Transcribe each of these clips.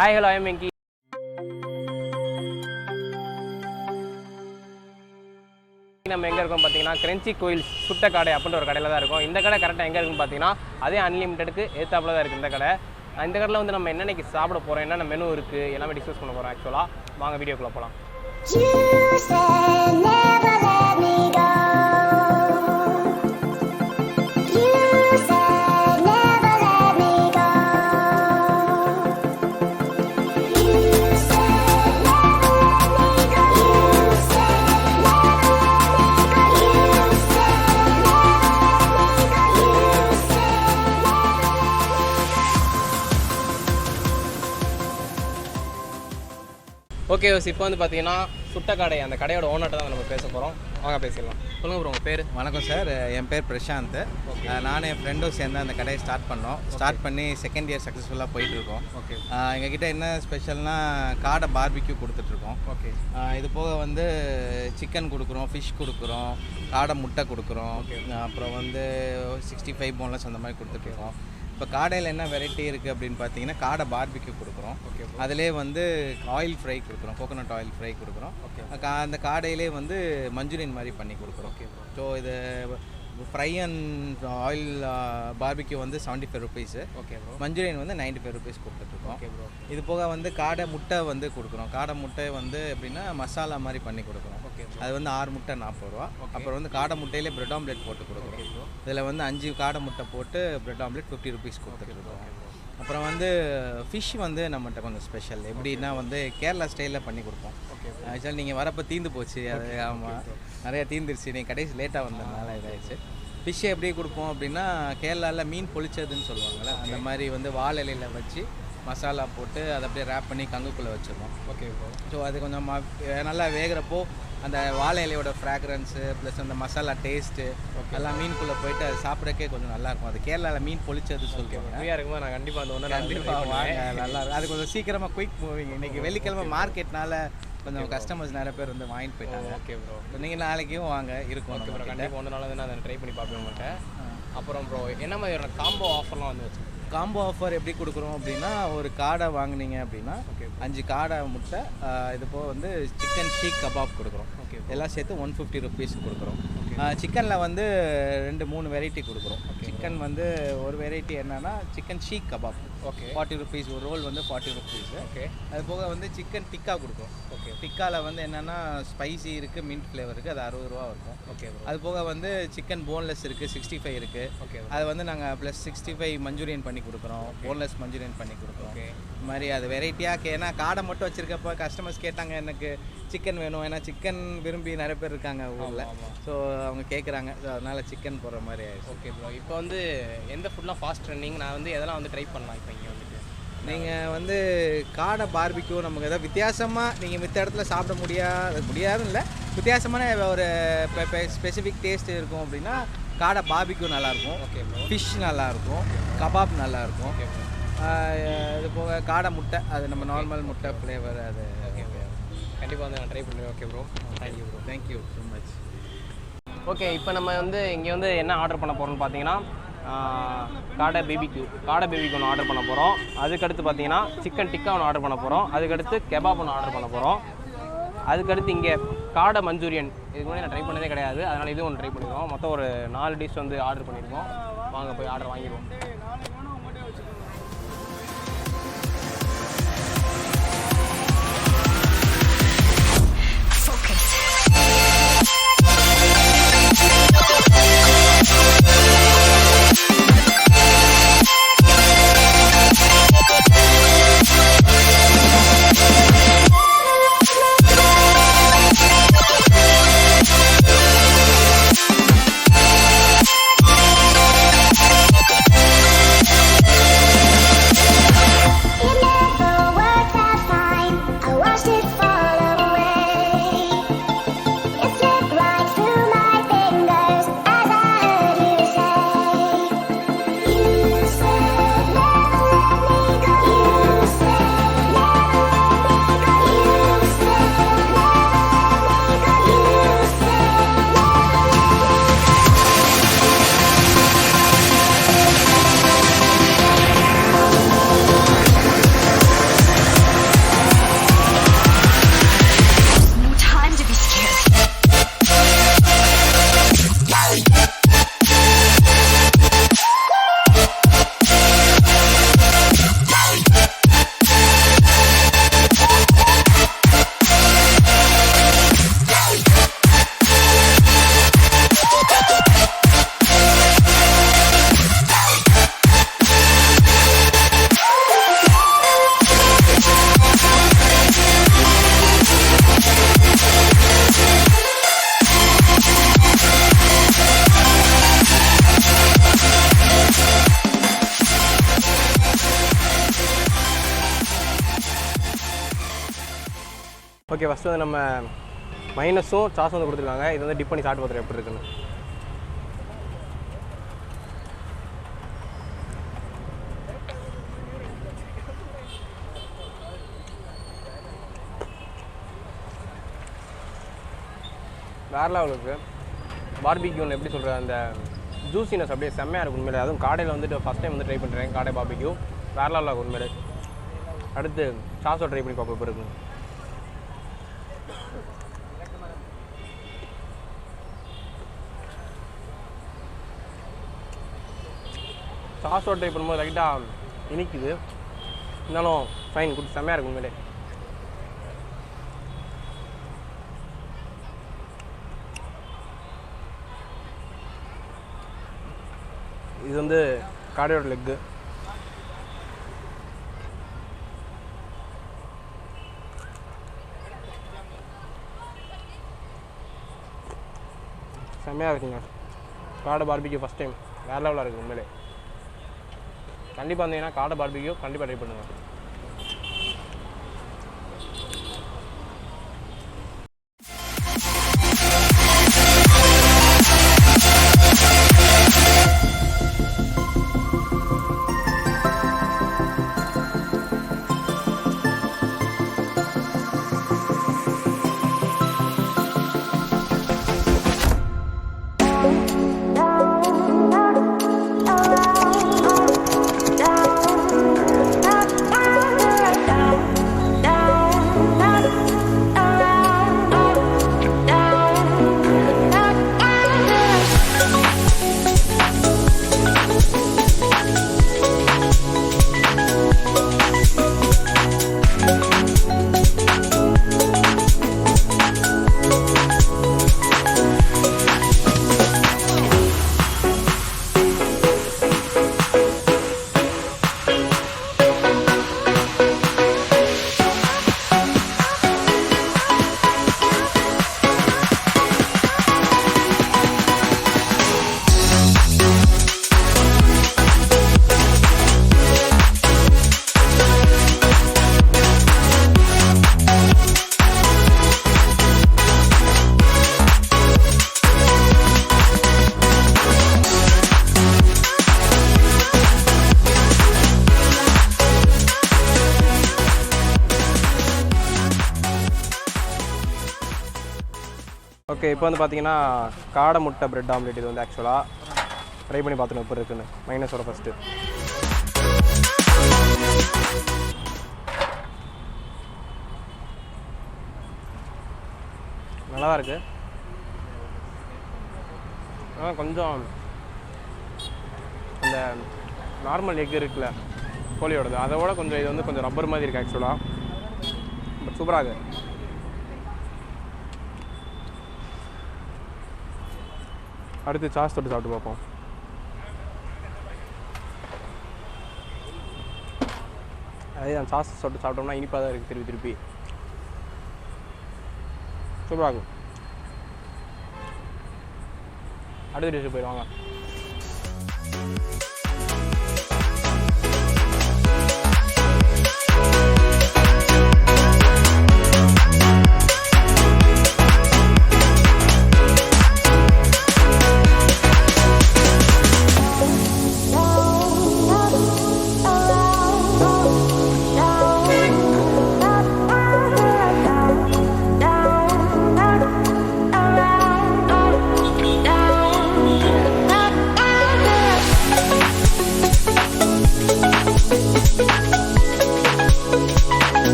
Hi, hello, Iamvenky. நம்ம எங்கே இருக்கோம் பார்த்தீங்கன்னா கிரன்ச்சி கோயில்ஸ் சுட்ட கடை அப்படின்ற ஒரு கடையில் தான் இருக்கும். இந்த கடை கரெக்டாக எங்கே இருக்குன்னு பார்த்தீங்கன்னா அதே அன்லிமிட்டெடுக்கு ஏத்தாப்பில் தான் இருக்குது இந்த கடை. இந்த கடையில் வந்து நம்ம என்னென்னைக்கு சாப்பிட போகிறோம், என்னென்ன மெனு இருக்குது எல்லாமே டிஸ்கஸ் பண்ண போகிறோம். ஆக்சுவலாக வாங்க வீடியோக்குள்ளே போகலாம். ஓகே, இப்போ வந்து பார்த்தீங்கன்னா சுட்ட கடை, அந்த கடையோட ஓனர்கிட்ட தான் நம்ம பேச போகிறோம். வாங்க பேசிடலாம். சொல்லுங்கள் ப்ரோ, உங்கள் பேர்? வணக்கம் சார், என் பேர் பிரசாந்த். நானும் என் ஃப்ரெண்டும் சேர்ந்து அந்த கடையை ஸ்டார்ட் பண்ணி செகண்ட் இயர் சக்ஸஸ்ஃபுல்லாக போயிட்டுருக்கோம். ஓகே, எங்ககிட்ட என்ன ஸ்பெஷல்னால் காடை பார்பிக்யூ கொடுத்துட்ருக்கோம். ஓகே, இது போக வந்து சிக்கன் கொடுக்குறோம், ஃபிஷ் கொடுக்குறோம், காடை முட்டை கொடுக்குறோம், அப்புறம் வந்து 65 போன்லெஸ் அந்த மாதிரி கொடுத்துட்ருக்கோம். இப்போ காடையில் என்ன வெரைட்டி இருக்குது அப்படின்னு பார்த்தீங்கன்னா காடை பார்பிக்யூ கொடுக்குறோம். ஓகே, அதிலே வந்து ஆயில் ஃப்ரை கொடுக்குறோம், கோகோனட் ஆயில் ஃப்ரை கொடுக்குறோம். ஓகே, அந்த காடையிலே வந்து மஞ்சூரியன் மாதிரி பண்ணி கொடுக்குறோம். ஓகே, ஸோ இது ஃப்ரை அண்ட் ஆயில் பார்பிக்யூ வந்து 75 ருபீஸு. Okay bro. மஞ்சூரியன் வந்து 95 ருபீஸ் கொடுத்துட்ருக்கோம். Okay bro. இது போக வந்து காடை முட்டை வந்து கொடுக்குறோம். காடை முட்டை வந்து எப்படின்னா மசாலா மாதிரி பண்ணி கொடுக்குறோம். ஓகே, அது வந்து 6 முட்டை 40 ரூபா. அப்புறம் வந்து காடை முட்டையிலே பிரெட் ஆம்லேட் போட்டு கொடுக்குறோம். இதில் வந்து 5 காடை முட்டை போட்டு பிரெட் ஆம்லேட் 50 ருபீஸ் கொடுத்துட்ருக்கோம். அப்புறம் வந்து ஃபிஷ் வந்து நம்மகிட்ட கொஞ்சம் ஸ்பெஷல் எப்படின்னா வந்து கேரளா ஸ்டைலில் பண்ணி கொடுப்போம். ஆக்சுவலாக நீங்கள் வரப்போ தீர்ந்து போச்சு, அது ஆமாம் நிறையா தீர்ந்துருச்சு, நீங்கள் கடைசி லேட்டாக வந்ததுனால இதாகிடுச்சு. ஃபிஷ்ஷை எப்படி கொடுப்போம் அப்படின்னா கேரளாவில் மீன் பொளிச்சதுன்னு சொல்லுவாங்கள்ல, அந்த மாதிரி வந்து வாழை இலையில் வச்சு மசாலா போட்டு அதை அப்படியே ரேப் பண்ணி கங்குக்குள்ளே வச்சுருவோம். ஓகே, ஸோ அது கொஞ்சம் நல்லா வேகிறப்போ அந்த வாழை இலையோட ஃப்ராக்ரன்ஸு ப்ளஸ் அந்த மசாலா டேஸ்ட்டு எல்லாம் மீனுக்குள்ளே போயிட்டு அது சாப்பிட்றக்கே கொஞ்சம் நல்லாயிருக்கும். அது கேரளாவில் மீன் பொளிச்சது சொல்லுவாங்க. ஃப்ரீயாக இருக்கும்போது நான் கண்டிப்பாக அந்த ஒன்று கண்டிப்பாக வாங்க, நல்லாயிருக்கும். அது கொஞ்சம் சீக்கிரமாக குயிக் மூவிங். இன்றைக்கி வெள்ளிக்கிழமை மார்க்கெட்னால கொஞ்சம் கஸ்டமர்ஸ் நிறைய பேர் வந்து வாங்கிட்டு போயிட்டாங்க. ஓகே ப்ரோ, நீங்கள் நாளைக்கும் வாங்க இருக்கும். ஓகே ப்ரோ, கண்டிப்பாக ஒன்று நாள் வந்து நான் அதை ட்ரை பண்ணி பார்ப்பேன் உங்கள்கிட்ட. அப்புறம் ப்ரோ என்ன மாதிரியான காம்போ ஆஃபர்லாம் வந்து வச்சு காம்போ ஆஃபர் எப்படி கொடுக்குறோம் அப்படின்னா ஒரு காடை வாங்கினீங்க அப்படின்னா 5 காடை முட்டை, இது போக வந்து சிக்கன் ஷீக் கபாப் கொடுக்குறோம். ஓகே, எல்லாம் சேர்த்து 150 ருபீஸ் கொடுக்குறோம். சிக்கனில் வந்து 2-3 வெரைட்டி கொடுக்குறோம். சிக்கன் வந்து ஒரு வெரைட்டி என்னென்னா chicken seekh kebab. Okay, 40 rupees. ஒரு ரோல் வந்து 40 ருபீஸு. ஓகே, அது போக வந்து சிக்கன் டிக்கா கொடுக்குறோம். ஓகே, டிக்காவில் வந்து என்னென்னா ஸ்பைசி இருக்குது, மின்ட் ஃப்ளேவர் இருக்குது, அது 60 ரூபா இருக்கும். ஓகே, அது போக வந்து சிக்கன் போன்லெஸ் இருக்குது, 65 இருக்குது. ஓகே, அது வந்து நாங்கள் ப்ளஸ் 65 மஞ்சூரியன் பண்ணி கொடுக்குறோம், போன்லெஸ் மஞ்சூரியன் பண்ணி கொடுக்குறோம். ஓகே, இது மாதிரி அது வெரைட்டியாக. ஏன்னா காடை மட்டும் வச்சுருக்கப்போ கஸ்டமர்ஸ் கேட்டாங்க எனக்கு சிக்கன் வேணும், ஏன்னா சிக்கன் விரும்பி நிறைய பேர் இருக்காங்க ஊரில். ஸோ அவங்க கேட்குறாங்க, ஸோ அதனால் சிக்கன் போடுற மாதிரி ஆயிடுச்சு. ஓகே ப்ரோ, இப்போ வந்து எந்த ஃபுட்லாம் ஃபாஸ்ட் ரன்னிங், நான் வந்து எதெல்லாம் வந்து ட்ரை பண்ணலாம் இப்போ இங்கே வந்துட்டு? நீங்கள் வந்து காடை பார்பிக்யூ நமக்கு எதாவது வித்தியாசமாக நீங்கள் மித்த இடத்துல சாப்பிட முடியாதுன்னு இல்லை, வித்தியாசமான ஒரு ஸ்பெசிஃபிக் டேஸ்ட் இருக்கும் அப்படின்னா காடை பார்பிக்யூ நல்லாயிருக்கும். ஓகே, ஃபிஷ் நல்லாயிருக்கும், கபாப் நல்லாயிருக்கும். ஓகே, இது போக காடை முட்டை, அது நம்ம நார்மல் முட்டை ஃப்ளேவர், அது கண்டிப்பாக வந்து நான் ட்ரை பண்ணுவேன். Okay bro, thank you bro. Thank you so much. Okay, இப்போ நம்ம வந்து இங்கே வந்து என்ன ஆர்டர் பண்ண போகிறோம்னு பார்த்தீங்கன்னா காடை பேபிக்கு ஒன்று ஆர்டர் பண்ண போகிறோம். அதுக்கடுத்து பார்த்தீங்கன்னா சிக்கன் டிக்கா ஒன்று ஆர்டர் பண்ண போகிறோம். அதுக்கடுத்து கெபாப் ஒன்று ஆர்டர் பண்ண போகிறோம். அதுக்கடுத்து இங்கே காடை மஞ்சூரியன், இதுக்கு முன்னாடி நான் ட்ரை பண்ணதே கிடையாது, அதனால் இதுவும் ஒன்று ட்ரை பண்ணிடுவோம். மொத்தம் ஒரு 4 டிஷ் வந்து ஆர்டர் பண்ணியிருக்கோம். வாங்க போய் ஆர்டர் வாங்கிடுவோம். ஓகே, ஃபஸ்ட்டு வந்து நம்ம மைனஸும் சாஸும் வந்து கொடுத்துருக்காங்க. இது வந்து டிப் பண்ணி சாப்பிட்டு பார்த்துட்டு எப்படி இருக்குன்னு. வேறு லெவல் இருக்குது. பார்பிக்யூன்னு எப்படி சொல்கிறது, அந்த ஜூஸினஸ் அப்படியே செம்மையாக இருக்கும் உண்மையிலே. அதுவும் காடையில் வந்துட்டு ஃபஸ்ட் டைம் வந்து ட்ரை பண்ணுறேன் காடை பார்பிக்யூ. வேறு லெவலில் இருக்கும் உண்மையிலே. அடுத்து சாஸை ட்ரை பண்ணி பார்ப்போம் இப்போ இருக்குங்க. சாஸோட ட்ரை பண்ணும்போது லைட்டாக இனிக்குது, இருந்தாலும் ஃபைன் குட் செம்மையாக இருக்கும் உண்மையிலே. இது வந்து காடையோட லெக்கு. செம்மையாக இருக்குங்க. காடை பார்பிக்யூ ஃபஸ்ட் டைம் வேறு லெவலாக இருக்குது உண்மையிலே. கண்டிப்பாக வந்தீங்கன்னா காடை பார்பிக்யூ கண்டிப்பாக ட்ரை பண்ணுங்கள். ஓகே, இப்போ வந்து பார்த்தீங்கன்னா காடை முட்டை பிரெட் ஆம்லேட். இது வந்து ஆக்சுவலாக ட்ரை பண்ணி பார்த்துன்னு எப்படி இருக்குன்னு. மைனஸோட ஃபஸ்ட்டு நல்லா தான் இருக்குது. ஆனால் கொஞ்சம் அந்த நார்மல் எக் இருக்குல்ல கோழியோடது, அதை விட கொஞ்சம் இது வந்து கொஞ்சம் ரப்பர் மாதிரி இருக்குது ஆக்சுவலாக. பட் சூப்பராக இருக்குது. அடுத்து சாஸ் தொட்டு சாப்பிட்டு பார்ப்போம். அதே அந்த சாஸ் தொட்டு சாப்பிட்டோம்னா இனிப்பாக தான் இருக்குது. திருப்பி சூப்பராக இருக்கும். அடுத்த டிஷ்ஷு போயிடுவாங்க.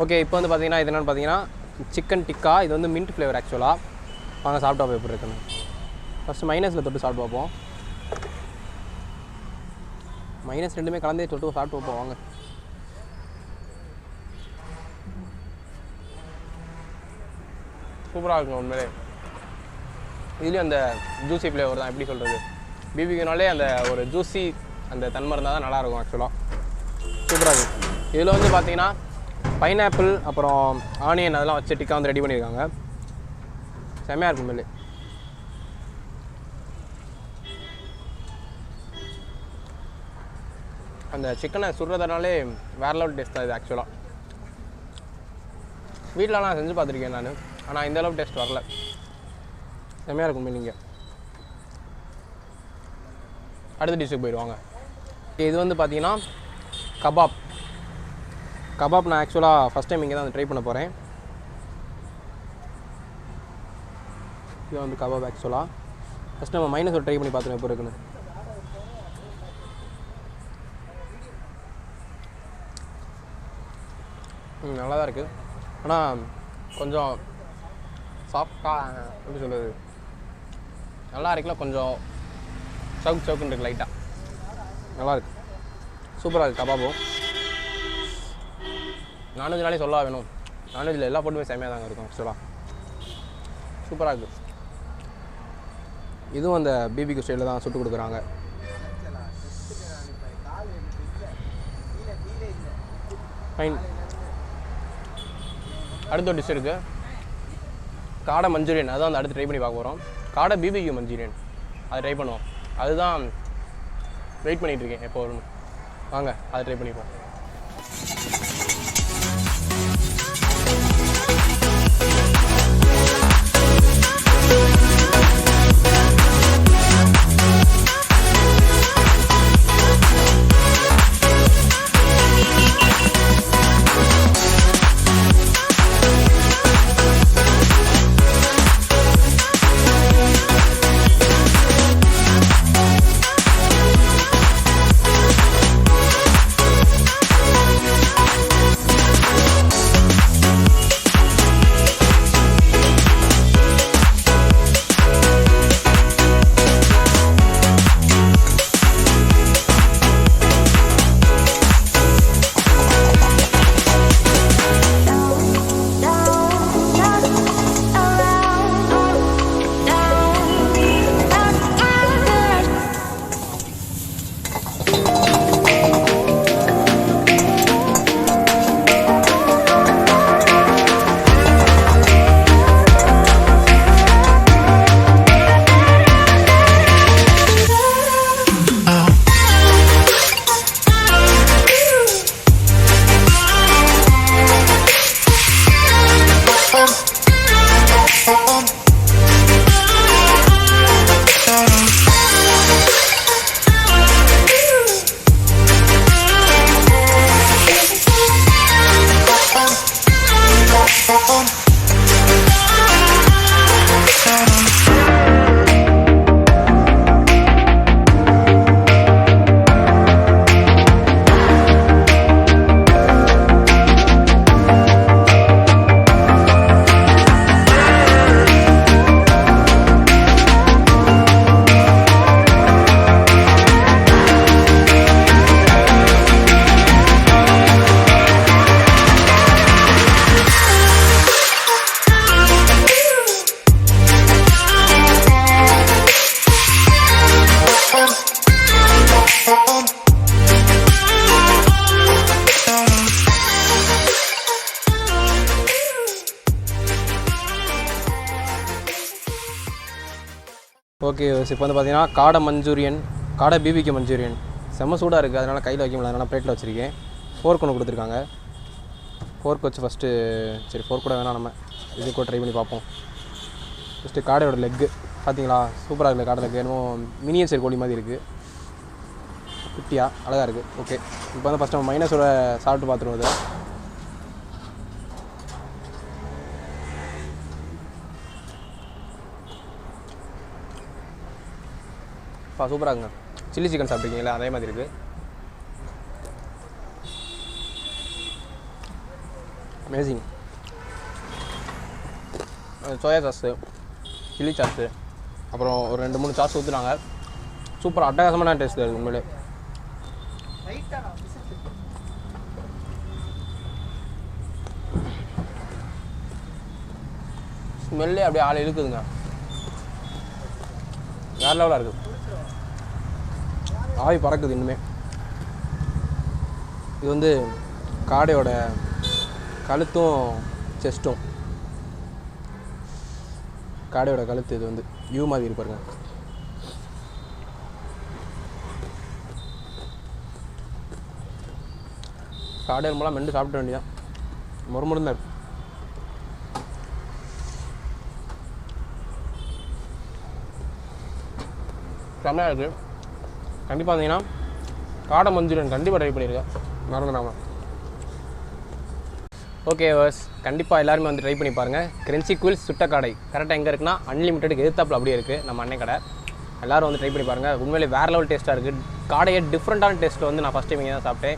ஓகே, இப்போ வந்து பார்த்தீங்கன்னா இது என்னென்னு பார்த்தீங்கன்னா சிக்கன் டிக்கா. இது வந்து மின்ட் ஃப்ளேவர் ஆக்சுவலாக. வாங்க சாப்பிட்டா போய் எப்படி இருக்குன்னு. ஃபஸ்ட்டு மைனஸில் தொட்டு சாப்பிட்டு பார்ப்போம். மைனஸ் ரெண்டுமே கலந்தே தொட்டு சாப்பிட்டு வைப்போம். வாங்க. சூப்பராக இருக்குங்க உண்மையிலே. இதுலேயும் அந்த ஜூஸி ஃப்ளேவர் தான், எப்படி சொல்கிறது, பிபிக்யூனாலே அந்த ஒரு ஜூஸி அந்த தன்மை இருந்தால் தான் நல்லாயிருக்கும் ஆக்சுவலாக. சூப்பராக இருக்கும். இதில் வந்து பார்த்தீங்கன்னா பைனாப்பிள் அப்புறம் ஆனியன் அதெல்லாம் வச்சு டிக்கா வந்து ரெடி பண்ணியிருக்காங்க. செம்மையாக இருக்கும் மேலே. அந்த சிக்கனை சுடுறதுனாலே வேறு லெவல் டேஸ்ட் தான் இது ஆக்சுவலாக. வீட்டில் நான் செஞ்சு பார்த்துருக்கேன் நான், ஆனால் இந்த அளவு டேஸ்ட் வரல. செம்மையாக இருக்கும் மீனிங்க. அடுத்த டிஷ்ஷுக்கு போயிடுவாங்க. இது வந்து பார்த்தீங்கன்னா கபாப். கபாப் நான் ஆக்சுவலாக ஃபஸ்ட் டைம் இங்கே தான் ட்ரை பண்ண போகிறேன். இது வந்து கபாப் ஆக்சுவலாக ஃபஸ்ட் நம்ம மைனஸோட ட்ரை பண்ணி பார்த்துருவோம் எப்போ இருக்குன்னு. நல்லா தான் இருக்குது. ஆனால் கொஞ்சம் சாஃப்டாக எப்படி சொல்கிறது, நல்லா இருக்குல்ல, கொஞ்சம் சவுக்குன்னு இருக்குது லைட்டாக. நல்லாயிருக்கு, சூப்பராக இருக்குது கபாபும். நான்வெஜ்னாலே சொல்ல வேணும், நான்வெஜ்ஜில் எல்லா ஃபுட்டுமே செம்மையாக தாங்க இருக்கும் ஆக்சுவலாக. சூப்பராக இருக்குது. இதுவும் அந்த பிபிக்யூ ஸ்டைலில் தான் சுட்டு கொடுக்குறாங்க. ஃபைன். அடுத்த டிஷ் இருக்குது, காடை மஞ்சூரியன். அதுதான் அந்த அடுத்து ட்ரை பண்ணி பார்க்க போகிறோம். காடை பிபிக்யூ மஞ்சூரியன் அதை ட்ரை பண்ணுவோம். அதுதான் வெயிட் பண்ணிகிட்ருக்கேன் எப்போ வரணும். வாங்க அதை ட்ரை பண்ணிப்போம். ஓகே, இப்போ வந்து பார்த்தீங்கன்னா காடை மஞ்சூரியன், காடை பிபிக்யூ மஞ்சூரியன் செம்ம சூடாக இருக்குது. அதனால் கையில் வைக்க முடியல, அதனால் பிளேட்டில் வச்சுருக்கேன். ஃபோர்க் ஒன்று கொடுத்துருக்காங்க. ஃபோர்க் வச்சு ஃபஸ்ட்டு சரி ஃபோர்க் கூட வேணாம், நம்ம இது கூட ட்ரை பண்ணி பார்ப்போம். ஃபஸ்ட்டு காடையோட லெக்கு பார்த்தீங்களா, சூப்பராக இருக்குது. காடை லெக்கு என்னமோ மினியேச்சர் கோழி மாதிரி இருக்குது, குட்டியாக அழகாக இருக்குது. ஓகே, இப்போ வந்து ஃபஸ்ட்டு நம்ம மைனஸோட சாப்பிட்டு பார்த்துருவோம். இதை சூப்பராக இருக்குங்க. சில்லி சிக்கன் சாப்பிட்ருக்கீங்களா, அதே மாதிரி இருக்குது. Amazing. Soya sauce, chilli sauce, அப்புறம் ஒரு 2-3 சாஸ் ஊற்றுனாங்க. சூப்பராக அட்டகாசமான டேஸ்ட் இருக்குது உண்மையிலே. ஸ்மெல்லே அப்படியே ஆள் இழுக்குதுங்க, வேறு லெவலாக இருக்குது. ஆவி பறக்குது இன்னுமே. இது வந்து காடையோட கழுத்தும் செஸ்ட்டும். காடையோட கழுத்து இது வந்து யூ மாதிரி இருப்பாருங்க. காடை எலும்பெல்லாம் மெண்டு சாப்பிட வேண்டியதான். முறுமுறுந்தான் இருக்கு. செம்மையாக இருக்குது. கண்டிப்பாக வந்தீங்கன்னா காடை மஞ்சூரியன் கண்டிப்பாக ட்ரை பண்ணியிருக்கேன், மறந்துடாமல். ஓகே வர்ஸ், கண்டிப்பாக எல்லாருமே வந்து ட்ரை பண்ணி பாருங்கள். கிரன்ச்சி குயில்ஸ் சுட்ட காடை கரெக்டாக எங்கே இருக்குன்னா அன்லிமிட்டெடுக்கு எதிர்த்தாப்பில் அப்படியே இருக்குது நம்ம அன்னை கடை. எல்லோரும் வந்து ட்ரை பண்ணி பாருங்கள். உண்மையிலே வேறு லெவல் டேஸ்ட்டாக இருக்குது. காடையே டிஃப்ரெண்ட்டான டேஸ்ட்டில் வந்து நான் ஃபஸ்ட் டைம் இங்கே தான் சாப்பிட்டேன்.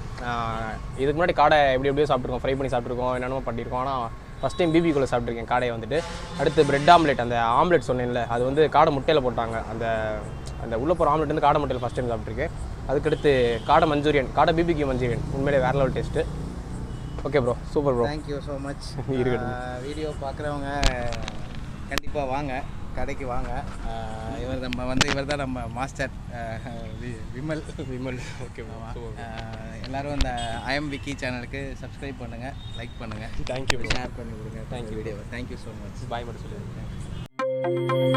இதுக்கு முன்னாடி காடை எப்படியோ சாப்பிட்ருக்கோம், ஃப்ரை பண்ணி சாப்பிட்ருக்கோம், என்னென்னமோ பண்ணியிருக்கோம். ஆனால் ஃபஸ்ட் டைம் பிபிக்குள்ளே சாப்பிட்ருக்கேன் காடையை வந்துட்டு. அடுத்து பிரெட் ஆம்லெட், அந்த ஆம்லெட் சொன்னேன்ல, அது வந்து காடை முட்டையில் போட்டாங்க. அந்த உள்ளே போகிற ஆம்லெட் வந்து காடை முட்டையில் ஃபஸ்ட் டைம் சாப்பிட்ருக்கேன். அதுக்கடுத்து காடை மஞ்சூரியன், காடை பிபிக்கு மஞ்சூரியன், உண்மையிலே வேறு level taste. Okay bro, super bro, thank you so much. இருக்கட்டும். வீடியோ பார்க்குறவங்க கண்டிப்பாக வாங்க, கடைக்கு வாங்க. இவர் தான் நம்ம மாஸ்டர் விமல். ஓகே ப்ரோ, எல்லோரும் இந்த ஐஎம்விக்கி சேனலுக்கு சப்ஸ்கிரைப் பண்ணுங்கள், லைக் பண்ணுங்கள், தேங்க்யூ, ஷேர் பண்ணி கொடுங்க. தேங்க்யூ வீடியோவை. Thank you so much. பாய் மட்டும் சொல்லுங்கள்.